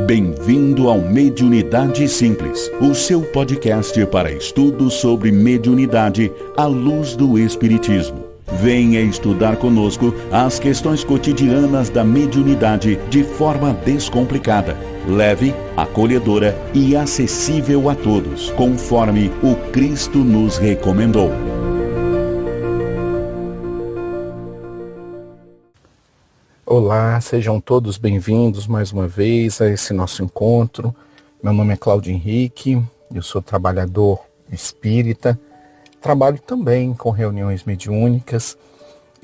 Bem-vindo ao Mediunidade Simples, o seu podcast para estudos sobre mediunidade à luz do Espiritismo. Venha estudar conosco as questões cotidianas da mediunidade de forma descomplicada, leve, acolhedora e acessível a todos, conforme o Cristo nos recomendou. Olá, sejam todos bem-vindos mais uma vez a esse nosso encontro. Meu nome é Cláudio Henrique, eu sou trabalhador espírita, trabalho também com reuniões mediúnicas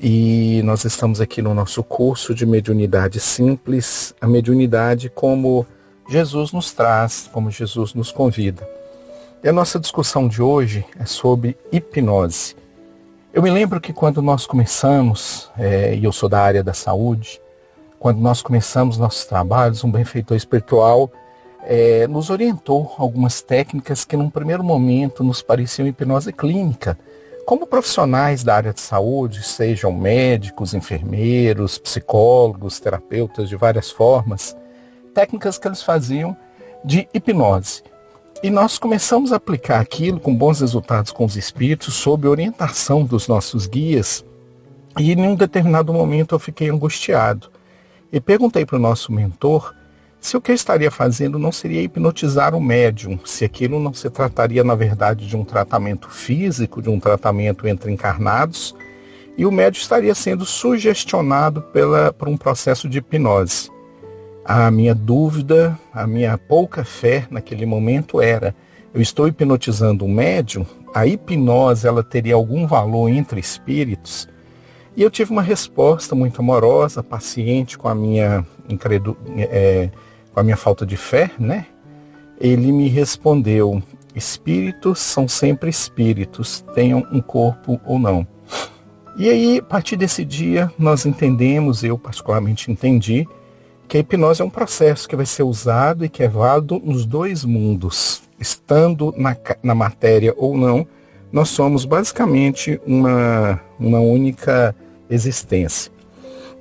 e nós estamos aqui no nosso curso de Mediunidade Simples, a mediunidade como Jesus nos traz, como Jesus nos convida. E a nossa discussão de hoje é sobre hipnose. Eu me lembro que quando nós começamos, e eu sou da área da saúde, quando nós começamos nossos trabalhos, um benfeitor espiritual nos orientou algumas técnicas que num primeiro momento nos pareciam hipnose clínica. Como profissionais da área de saúde, sejam médicos, enfermeiros, psicólogos, terapeutas de várias formas, técnicas que eles faziam de hipnose. E nós começamos a aplicar aquilo com bons resultados com os espíritos, sob orientação dos nossos guias. E em um determinado momento eu fiquei angustiado. E perguntei para o nosso mentor se o que eu estaria fazendo não seria hipnotizar o médium, se aquilo não se trataria, na verdade, de um tratamento físico, de um tratamento entre encarnados, e o médium estaria sendo sugestionado por um processo de hipnose. A minha dúvida, a minha pouca fé naquele momento era: eu estou hipnotizando um médium? A hipnose ela teria algum valor entre espíritos? E eu tive uma resposta muito amorosa, paciente com a minha com a minha falta de fé, né? Ele me respondeu: espíritos são sempre espíritos, tenham um corpo ou não. E aí, a partir desse dia, nós entendemos, eu particularmente entendi, que a hipnose é um processo que vai ser usado e que é válido nos dois mundos. Estando na matéria ou não, nós somos basicamente uma única existência.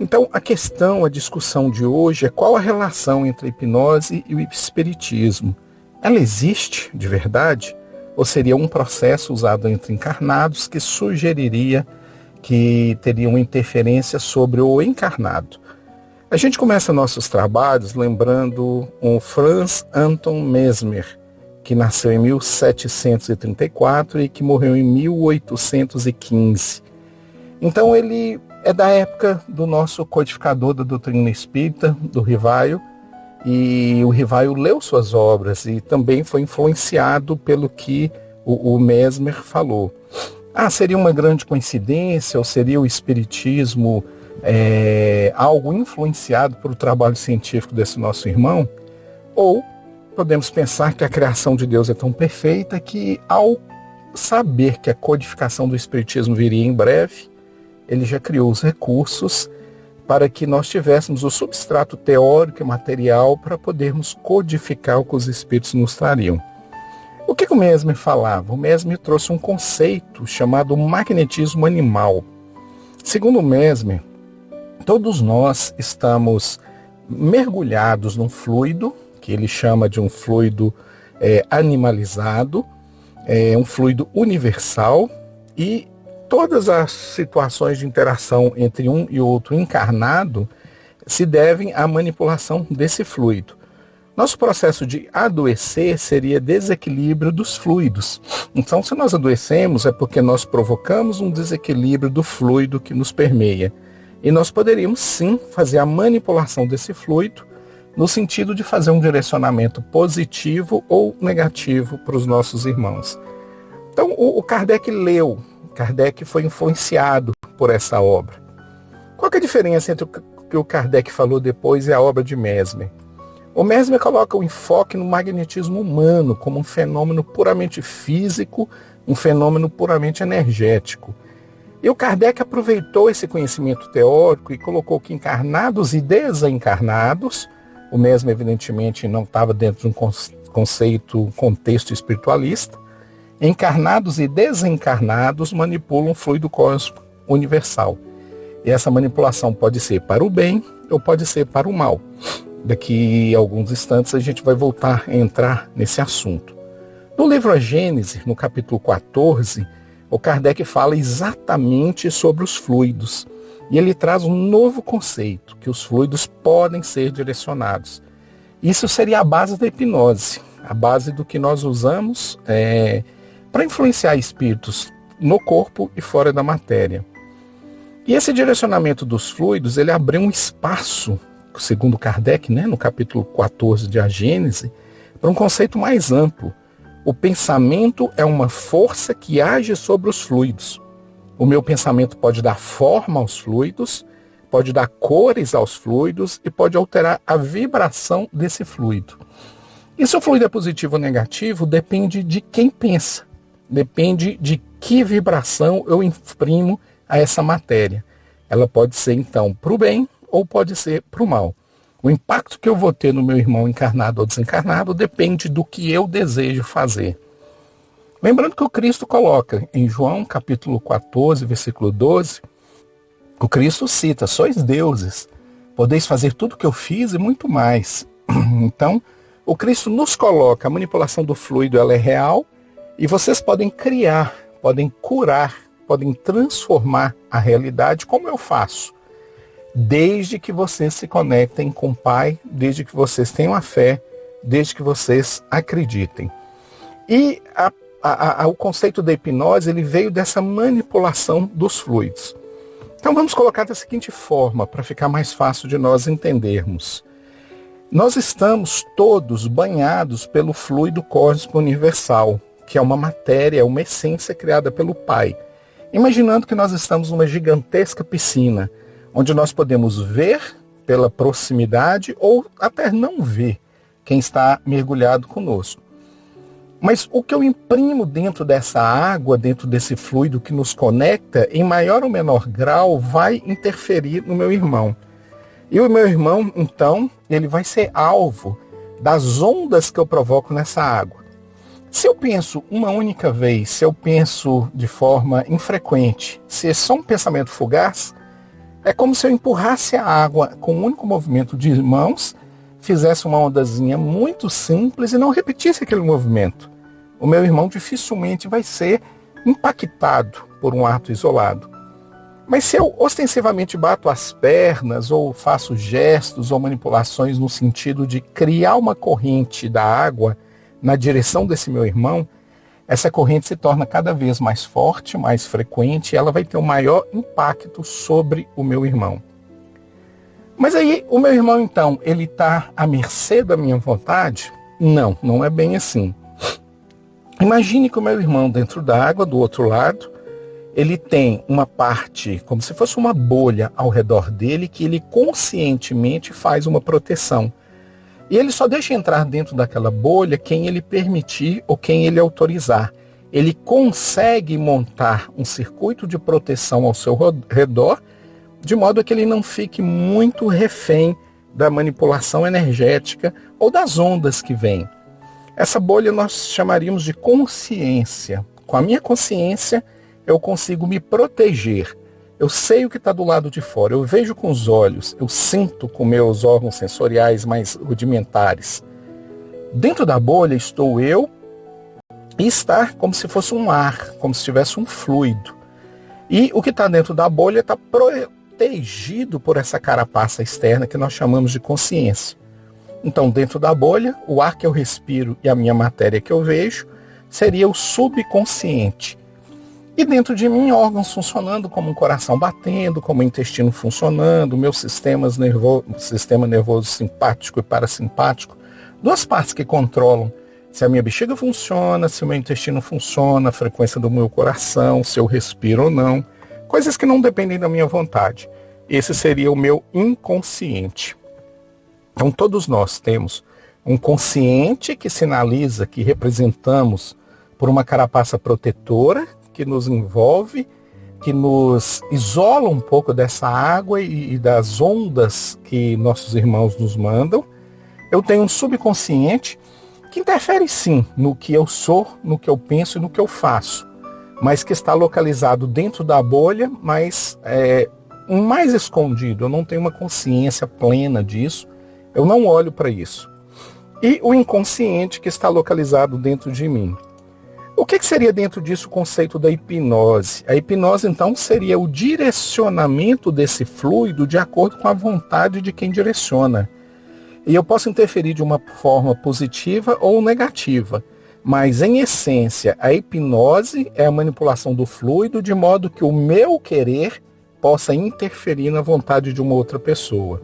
Então, a discussão de hoje é qual a relação entre a hipnose e o espiritismo. Ela existe de verdade? Ou seria um processo usado entre encarnados que sugeriria que teria uma interferência sobre o encarnado? A gente começa nossos trabalhos lembrando o Franz Anton Mesmer, que nasceu em 1734 e que morreu em 1815. Então ele é da época do nosso codificador da doutrina espírita, do Rivaio, e o Rivaio leu suas obras e também foi influenciado pelo que o Mesmer falou. Seria uma grande coincidência ou seria o espiritismo algo influenciado por o trabalho científico desse nosso irmão? Ou podemos pensar que a criação de Deus é tão perfeita que, ao saber que a codificação do espiritismo viria em breve, ele já criou os recursos para que nós tivéssemos o substrato teórico e material para podermos codificar o que os espíritos nos trariam. O que o Mesmer falava? O Mesmer trouxe um conceito chamado magnetismo animal. Segundo o Mesmer, todos nós estamos mergulhados num fluido, que ele chama de um fluido animalizado, um fluido universal, e todas as situações de interação entre um e outro encarnado se devem à manipulação desse fluido. Nosso processo de adoecer seria desequilíbrio dos fluidos. Então, se nós adoecemos, é porque nós provocamos um desequilíbrio do fluido que nos permeia. E nós poderíamos, sim, fazer a manipulação desse fluido no sentido de fazer um direcionamento positivo ou negativo para os nossos irmãos. Então, o Kardec Kardec foi influenciado por essa obra. Qual que é a diferença entre o que o Kardec falou depois e a obra de Mesmer? O Mesmer coloca o enfoque no magnetismo humano como um fenômeno puramente físico, um fenômeno puramente energético. E o Kardec aproveitou esse conhecimento teórico e colocou que encarnados e desencarnados, o Mesmer evidentemente não estava dentro de um contexto espiritualista, encarnados e desencarnados manipulam o fluido cósmico universal. E essa manipulação pode ser para o bem ou pode ser para o mal. Daqui a alguns instantes a gente vai voltar a entrar nesse assunto. No livro A Gênese, no capítulo 14, o Kardec fala exatamente sobre os fluidos. E ele traz um novo conceito, que os fluidos podem ser direcionados. Isso seria a base da hipnose, a base do que nós usamos para influenciar espíritos no corpo e fora da matéria. E esse direcionamento dos fluidos, ele abriu um espaço, segundo Kardec, no capítulo 14 de A Gênese, para um conceito mais amplo. O pensamento é uma força que age sobre os fluidos. O meu pensamento pode dar forma aos fluidos, pode dar cores aos fluidos e pode alterar a vibração desse fluido. E se o fluido é positivo ou negativo, depende de quem pensa. Depende de que vibração eu imprimo a essa matéria. Ela pode ser, então, para o bem ou pode ser para o mal. O impacto que eu vou ter no meu irmão encarnado ou desencarnado depende do que eu desejo fazer. Lembrando que o Cristo coloca em João capítulo 14, versículo 12, o Cristo cita: sois deuses, podeis fazer tudo o que eu fiz e muito mais. Então, o Cristo nos coloca, a manipulação do fluido ela é real e vocês podem criar, podem curar, podem transformar a realidade como eu faço. Desde que vocês se conectem com o Pai, desde que vocês tenham a fé, desde que vocês acreditem. E o conceito da hipnose ele veio dessa manipulação dos fluidos. Então vamos colocar da seguinte forma, para ficar mais fácil de nós entendermos. Nós estamos todos banhados pelo fluido cósmico universal, que é uma matéria, uma essência criada pelo Pai. Imaginando que nós estamos numa gigantesca piscina, onde nós podemos ver pela proximidade ou até não ver quem está mergulhado conosco. Mas o que eu imprimo dentro dessa água, dentro desse fluido que nos conecta, em maior ou menor grau, vai interferir no meu irmão. E o meu irmão, então, ele vai ser alvo das ondas que eu provoco nessa água. Se eu penso uma única vez, se eu penso de forma infrequente, se é só um pensamento fugaz, é como se eu empurrasse a água com um único movimento de mãos, fizesse uma ondazinha muito simples e não repetisse aquele movimento. O meu irmão dificilmente vai ser impactado por um ato isolado. Mas se eu ostensivamente bato as pernas ou faço gestos ou manipulações no sentido de criar uma corrente da água na direção desse meu irmão, essa corrente se torna cada vez mais forte, mais frequente, e ela vai ter um maior impacto sobre o meu irmão. Mas aí, o meu irmão, então, ele está à mercê da minha vontade? Não, não é bem assim. Imagine que o meu irmão, dentro da água, do outro lado, ele tem uma parte, como se fosse uma bolha ao redor dele, que ele conscientemente faz uma proteção. E ele só deixa entrar dentro daquela bolha quem ele permitir ou quem ele autorizar. Ele consegue montar um circuito de proteção ao seu redor, de modo que ele não fique muito refém da manipulação energética ou das ondas que vêm. Essa bolha nós chamaríamos de consciência. Com a minha consciência, eu consigo me proteger. Eu sei o que está do lado de fora, eu vejo com os olhos, eu sinto com meus órgãos sensoriais mais rudimentares. Dentro da bolha estou eu e está como se fosse um ar, como se tivesse um fluido. E o que está dentro da bolha está protegido por essa carapaça externa que nós chamamos de consciência. Então, dentro da bolha, o ar que eu respiro e a minha matéria que eu vejo seria o subconsciente. E dentro de mim, órgãos funcionando, como um coração batendo, como o intestino funcionando, meu sistema nervoso simpático e parasimpático, duas partes que controlam se a minha bexiga funciona, se o meu intestino funciona, a frequência do meu coração, se eu respiro ou não, coisas que não dependem da minha vontade. Esse seria o meu inconsciente. Então todos nós temos um consciente que sinaliza que representamos por uma carapaça protetora, que nos envolve, que nos isola um pouco dessa água e das ondas que nossos irmãos nos mandam. Eu tenho um subconsciente que interfere sim no que eu sou, no que eu penso e no que eu faço, mas que está localizado dentro da bolha, mas mais escondido. Eu não tenho uma consciência plena disso, Eu não olho para isso. E o inconsciente que está localizado dentro de mim. O que seria dentro disso o conceito da hipnose? A hipnose, então, seria o direcionamento desse fluido de acordo com a vontade de quem direciona. E eu posso interferir de uma forma positiva ou negativa. Mas, em essência, a hipnose é a manipulação do fluido de modo que o meu querer possa interferir na vontade de uma outra pessoa.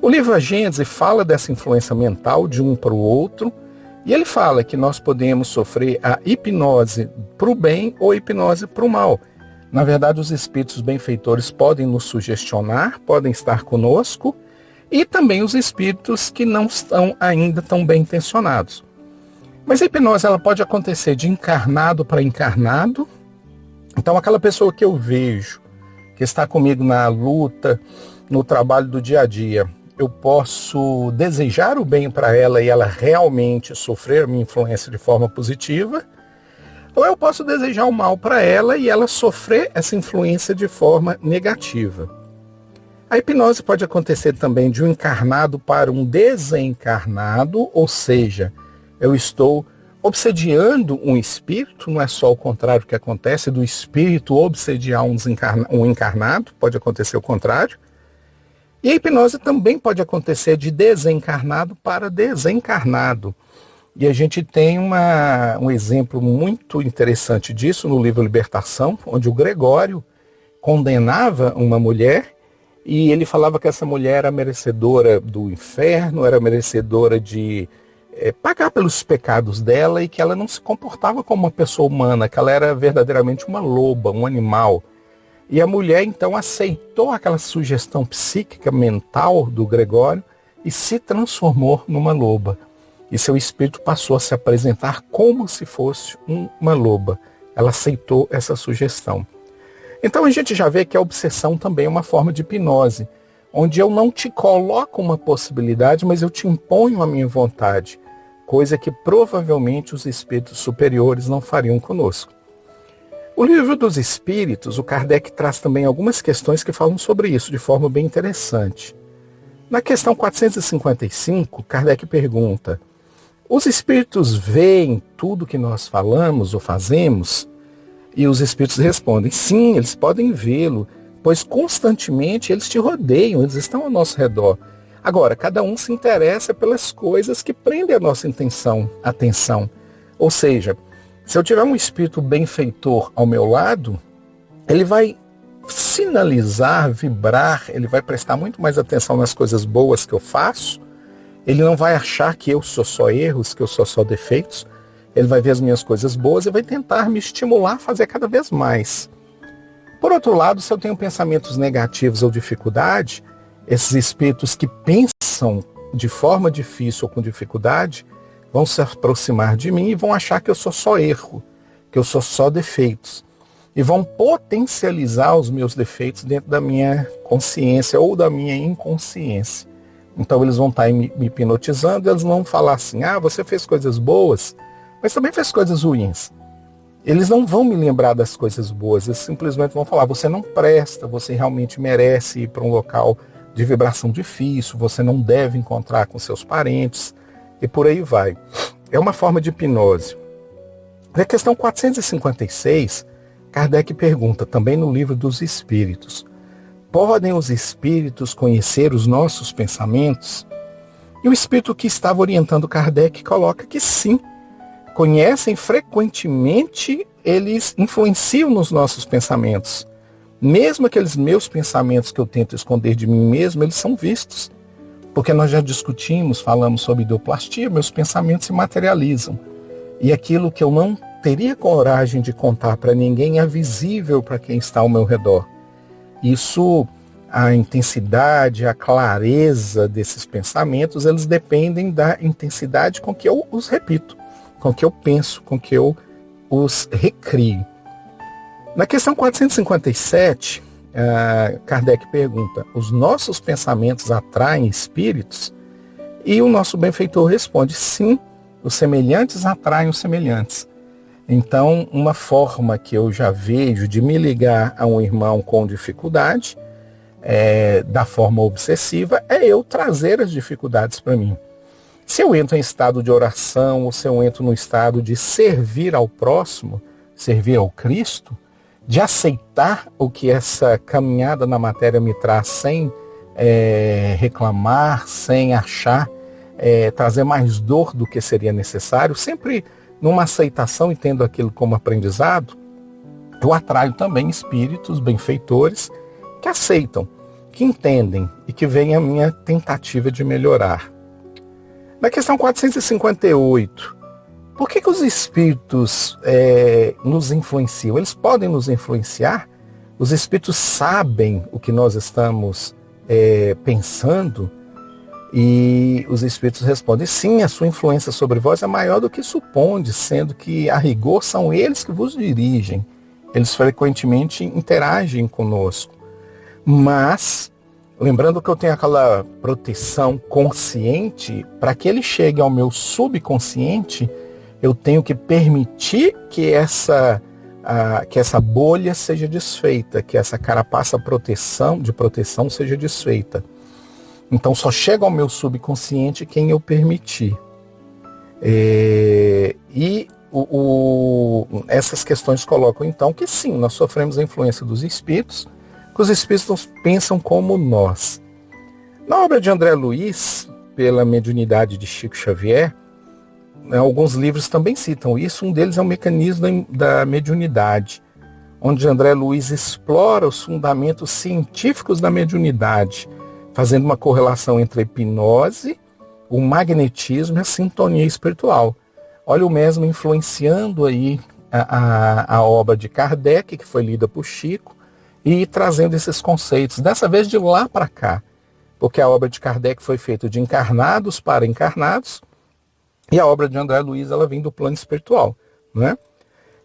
O livro A Gênese fala dessa influência mental de um para o outro, e ele fala que nós podemos sofrer a hipnose para o bem ou hipnose para o mal. Na verdade, os espíritos benfeitores podem nos sugestionar, podem estar conosco, e também os espíritos que não estão ainda tão bem intencionados. Mas a hipnose ela pode acontecer de encarnado para encarnado. Então, aquela pessoa que eu vejo, que está comigo na luta, no trabalho do dia a dia, eu posso desejar o bem para ela e ela realmente sofrer minha influência de forma positiva, ou eu posso desejar o mal para ela e ela sofrer essa influência de forma negativa. A hipnose pode acontecer também de um encarnado para um desencarnado, ou seja, eu estou obsediando um espírito, não é só o contrário que acontece, do espírito obsediar um encarnado, pode acontecer o contrário. E a hipnose também pode acontecer de desencarnado para desencarnado. E a gente tem um exemplo muito interessante disso no livro Libertação, onde o Gregório condenava uma mulher e ele falava que essa mulher era merecedora do inferno, era merecedora de pagar pelos pecados dela e que ela não se comportava como uma pessoa humana, que ela era verdadeiramente uma loba, um animal. E a mulher então aceitou aquela sugestão psíquica mental do Gregório e se transformou numa loba. E seu espírito passou a se apresentar como se fosse uma loba. Ela aceitou essa sugestão. Então a gente já vê que a obsessão também é uma forma de hipnose, onde eu não te coloco uma possibilidade, mas eu te imponho a minha vontade, coisa que provavelmente os espíritos superiores não fariam conosco. O Livro dos Espíritos, o Kardec traz também algumas questões que falam sobre isso de forma bem interessante. Na questão 455, Kardec pergunta: os espíritos veem tudo que nós falamos ou fazemos? E os espíritos respondem: sim, eles podem vê-lo, pois constantemente eles te rodeiam, eles estão ao nosso redor. Agora, cada um se interessa pelas coisas que prendem a nossa atenção. Ou seja, se eu tiver um espírito benfeitor ao meu lado, ele vai sinalizar, vibrar, ele vai prestar muito mais atenção nas coisas boas que eu faço, ele não vai achar que eu sou só erros, que eu sou só defeitos, ele vai ver as minhas coisas boas e vai tentar me estimular a fazer cada vez mais. Por outro lado, se eu tenho pensamentos negativos ou dificuldade, esses espíritos que pensam de forma difícil ou com dificuldade, vão se aproximar de mim e vão achar que eu sou só erro, que eu sou só defeitos. E vão potencializar os meus defeitos dentro da minha consciência ou da minha inconsciência. Então eles vão estar me hipnotizando, eles vão falar assim: você fez coisas boas, mas também fez coisas ruins. Eles não vão me lembrar das coisas boas, eles simplesmente vão falar: você não presta, você realmente merece ir para um local de vibração difícil, você não deve encontrar com seus parentes, e por aí vai. É uma forma de hipnose. Na questão 456, Kardec pergunta, também no Livro dos Espíritos: podem os espíritos conhecer os nossos pensamentos? E o espírito que estava orientando Kardec coloca que sim, conhecem frequentemente, eles influenciam nos nossos pensamentos. Mesmo aqueles meus pensamentos que eu tento esconder de mim mesmo, eles são vistos. Porque nós já discutimos, falamos sobre ideoplastia, meus pensamentos se materializam. E aquilo que eu não teria coragem de contar para ninguém é visível para quem está ao meu redor. Isso, a intensidade, a clareza desses pensamentos, eles dependem da intensidade com que eu os repito, com que eu penso, com que eu os recrio. Na questão 457, Kardec pergunta: os nossos pensamentos atraem espíritos? E o nosso benfeitor responde: sim, os semelhantes atraem os semelhantes. Então, uma forma que eu já vejo de me ligar a um irmão com dificuldade da forma obsessiva é eu trazer as dificuldades para mim. Se eu entro em estado de oração, ou se eu entro no estado de servir ao próximo, servir ao Cristo, de aceitar o que essa caminhada na matéria me traz sem reclamar, sem achar, trazer mais dor do que seria necessário, sempre numa aceitação e tendo aquilo como aprendizado, eu atraio também espíritos benfeitores que aceitam, que entendem e que veem a minha tentativa de melhorar. Na questão 458, por que os espíritos nos influenciam? Eles podem nos influenciar? Os espíritos sabem o que nós estamos pensando? E os espíritos respondem, sim, a sua influência sobre vós é maior do que suponde, sendo que, a rigor, são eles que vos dirigem. Eles frequentemente interagem conosco. Mas, lembrando que eu tenho aquela proteção consciente, para que ele chegue ao meu subconsciente, eu tenho que permitir que essa bolha seja desfeita, que essa carapaça de proteção seja desfeita. Então só chega ao meu subconsciente quem eu permitir. Essas questões colocam então que sim, nós sofremos a influência dos espíritos, que os espíritos pensam como nós. Na obra de André Luiz, pela mediunidade de Chico Xavier, alguns livros também citam isso. Um deles é o Mecanismo da Mediunidade, onde André Luiz explora os fundamentos científicos da mediunidade, fazendo uma correlação entre a hipnose, o magnetismo e a sintonia espiritual. Olha o mesmo influenciando aí a obra de Kardec, que foi lida por Chico, e trazendo esses conceitos, dessa vez de lá para cá, porque a obra de Kardec foi feita de encarnados para encarnados, e a obra de André Luiz ela vem do plano espiritual, né?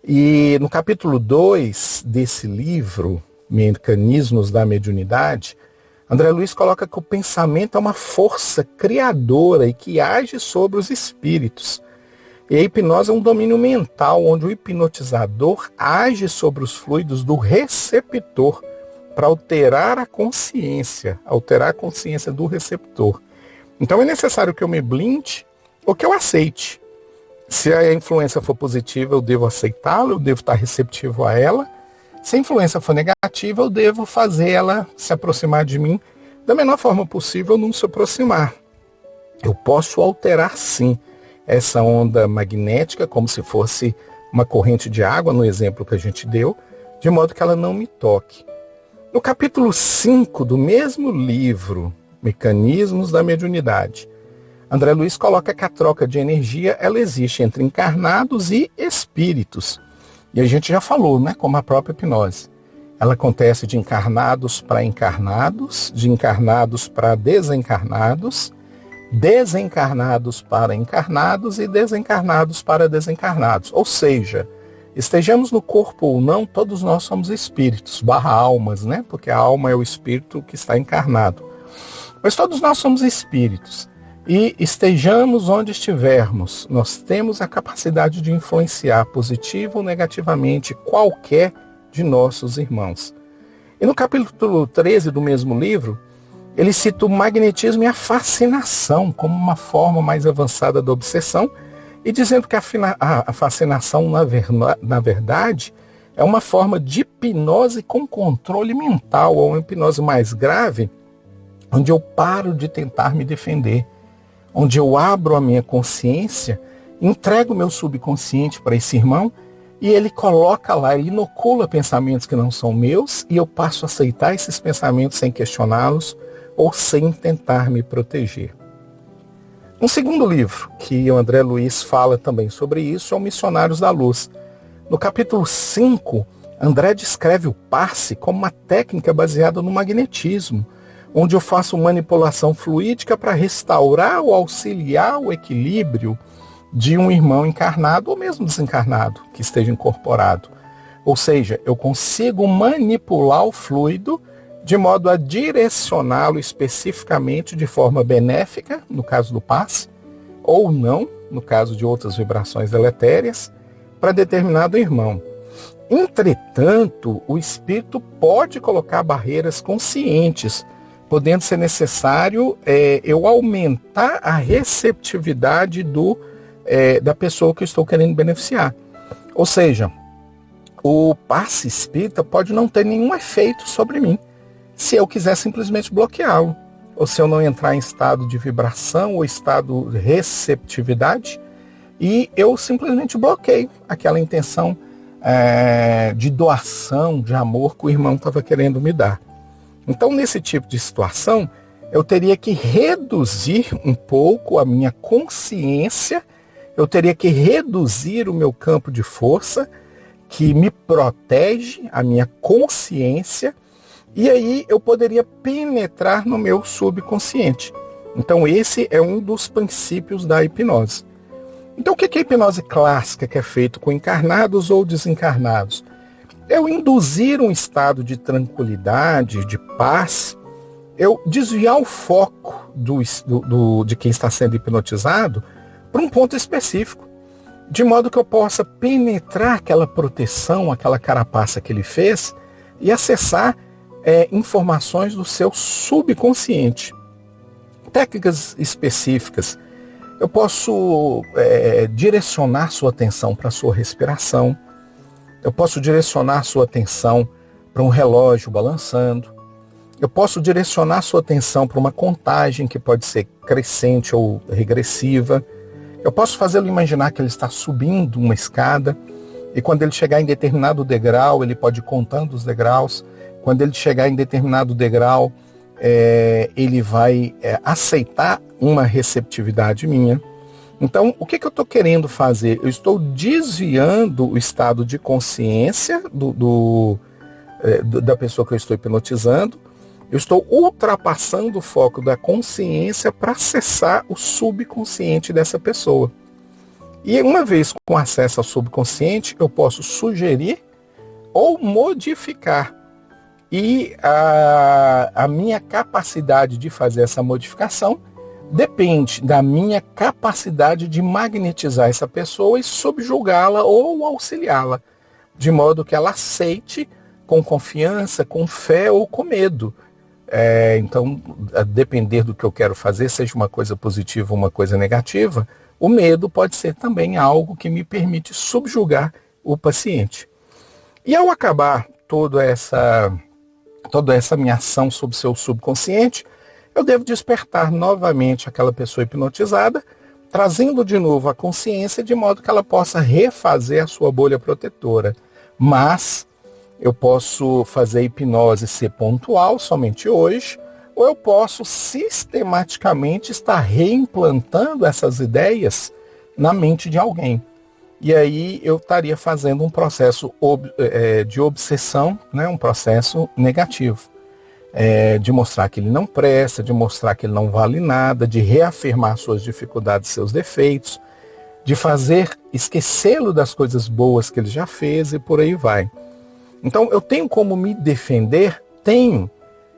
E no capítulo 2 desse livro, Mecanismos da Mediunidade, André Luiz coloca que o pensamento é uma força criadora e que age sobre os espíritos. E a hipnose é um domínio mental, onde o hipnotizador age sobre os fluidos do receptor para alterar a consciência do receptor. Então é necessário que eu me blinde ou que eu aceite. Se a influência for positiva, eu devo aceitá-la, eu devo estar receptivo a ela. Se a influência for negativa, eu devo fazer ela se aproximar de mim da menor forma possível, não se aproximar. Eu posso alterar sim essa onda magnética, como se fosse uma corrente de água, no exemplo que a gente deu, de modo que ela não me toque. No capítulo 5 do mesmo livro, Mecanismos da Mediunidade, André Luiz coloca que a troca de energia ela existe entre encarnados e espíritos. E a gente já falou, né, como a própria hipnose. Ela acontece de encarnados para encarnados, de encarnados para desencarnados, desencarnados para encarnados e desencarnados para desencarnados. Ou seja, estejamos no corpo ou não, todos nós somos espíritos, almas, né? Porque a alma é o espírito que está encarnado. Mas todos nós somos espíritos. E estejamos onde estivermos, nós temos a capacidade de influenciar positiva ou negativamente qualquer de nossos irmãos. E no capítulo 13 do mesmo livro, ele cita o magnetismo e a fascinação como uma forma mais avançada da obsessão, e dizendo que a fascinação, na verdade, é uma forma de hipnose com controle mental, ou uma hipnose mais grave, onde eu paro de tentar me defender, onde eu abro a minha consciência, entrego o meu subconsciente para esse irmão, e ele coloca lá, ele inocula pensamentos que não são meus, e eu passo a aceitar esses pensamentos sem questioná-los, ou sem tentar me proteger. Um segundo livro, que o André Luiz fala também sobre isso, é o Missionários da Luz. No capítulo 5, André descreve o passe como uma técnica baseada no magnetismo, onde eu faço manipulação fluídica para restaurar ou auxiliar o equilíbrio de um irmão encarnado ou mesmo desencarnado que esteja incorporado. Ou seja, eu consigo manipular o fluido de modo a direcioná-lo especificamente de forma benéfica, no caso do passe, ou não, no caso de outras vibrações deletérias, para determinado irmão. Entretanto, o espírito pode colocar barreiras conscientes, podendo ser necessário eu aumentar a receptividade da pessoa que eu estou querendo beneficiar. Ou seja, o passe espírita pode não ter nenhum efeito sobre mim, se eu quiser simplesmente bloqueá-lo, ou se eu não entrar em estado de vibração ou estado de receptividade, e eu simplesmente bloqueio aquela intenção de doação, de amor que o irmão estava querendo me dar. Então, nesse tipo de situação, eu teria que reduzir um pouco a minha consciência, eu teria que reduzir o meu campo de força, que me protege, a minha consciência, e aí eu poderia penetrar no meu subconsciente. Então, esse é um dos princípios da hipnose. Então, o que é a hipnose clássica que é feito com encarnados ou desencarnados? Eu induzir um estado de tranquilidade, de paz, eu desviar o foco de quem está sendo hipnotizado para um ponto específico, de modo que eu possa penetrar aquela proteção, aquela carapaça que ele fez e acessar informações do seu subconsciente. Técnicas específicas. Eu posso direcionar sua atenção para a sua respiração. Eu posso direcionar sua atenção para um relógio balançando. Eu posso direcionar sua atenção para uma contagem que pode ser crescente ou regressiva. Eu posso fazê-lo imaginar que ele está subindo uma escada e quando ele chegar em determinado degrau, ele pode ir contando os degraus. Quando ele chegar em determinado degrau, ele vai aceitar uma receptividade minha. Então, o que eu estou querendo fazer? Eu estou desviando o estado de consciência da pessoa que eu estou hipnotizando. Eu estou ultrapassando o foco da consciência para acessar o subconsciente dessa pessoa. E uma vez com acesso ao subconsciente, eu posso sugerir ou modificar. E a minha capacidade de fazer essa modificação depende da minha capacidade de magnetizar essa pessoa e subjugá-la ou auxiliá-la, de modo que ela aceite com confiança, com fé ou com medo. Então, a depender do que eu quero fazer, seja uma coisa positiva ou uma coisa negativa, o medo pode ser também algo que me permite subjugar o paciente. E ao acabar toda essa minha ação sobre seu subconsciente, eu devo despertar novamente aquela pessoa hipnotizada, trazendo de novo a consciência de modo que ela possa refazer a sua bolha protetora. Mas eu posso fazer a hipnose ser pontual, somente hoje, ou eu posso sistematicamente estar reimplantando essas ideias na mente de alguém. E aí eu estaria fazendo um processo de obsessão, né, um processo negativo. De mostrar que ele não presta, de mostrar que ele não vale nada, de reafirmar suas dificuldades, seus defeitos, de fazer esquecê-lo das coisas boas que ele já fez e por aí vai. Então eu tenho como me defender? Tenho.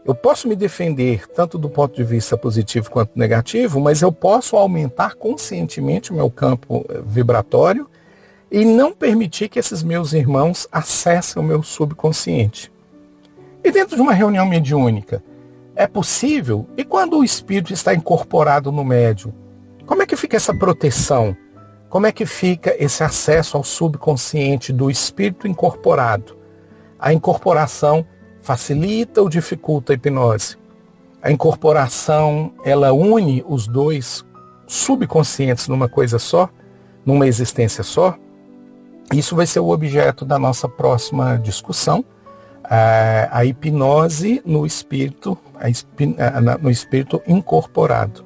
Eu posso me defender tanto do ponto de vista positivo quanto negativo, mas eu posso aumentar conscientemente o meu campo vibratório e não permitir que esses meus irmãos acessem o meu subconsciente. E dentro de uma reunião mediúnica, é possível? E quando o espírito está incorporado no médium, como é que fica essa proteção? Como é que fica esse acesso ao subconsciente do espírito incorporado? A incorporação facilita ou dificulta a hipnose? A incorporação, ela une os dois subconscientes numa coisa só, numa existência só? Isso vai ser o objeto da nossa próxima discussão. A hipnose no espírito, no espírito incorporado.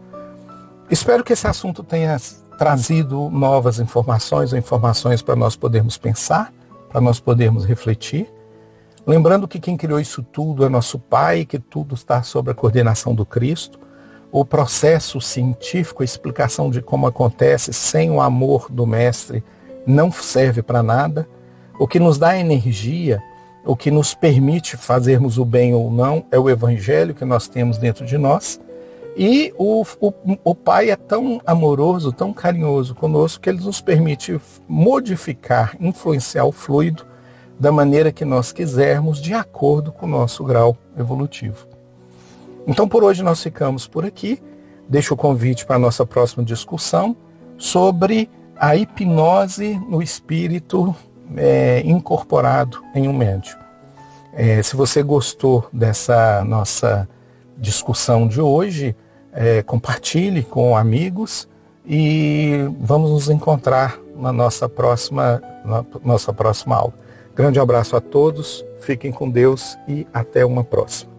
Espero que esse assunto tenha trazido novas informações, ou informações para nós podermos pensar, para nós podermos refletir. Lembrando que quem criou isso tudo é nosso Pai, que tudo está sob a coordenação do Cristo. O processo científico, a explicação de como acontece sem o amor do Mestre não serve para nada. O que nos dá energia, o que nos permite fazermos o bem ou não, é o Evangelho que nós temos dentro de nós. E o Pai é tão amoroso, tão carinhoso conosco, que Ele nos permite modificar, influenciar o fluido da maneira que nós quisermos, de acordo com o nosso grau evolutivo. Então, por hoje nós ficamos por aqui. Deixo o convite para a nossa próxima discussão sobre a hipnose no espírito incorporado em um médium. Se você gostou dessa nossa discussão de hoje, compartilhe com amigos e vamos nos encontrar na nossa próxima aula. Grande abraço a todos, fiquem com Deus e até uma próxima.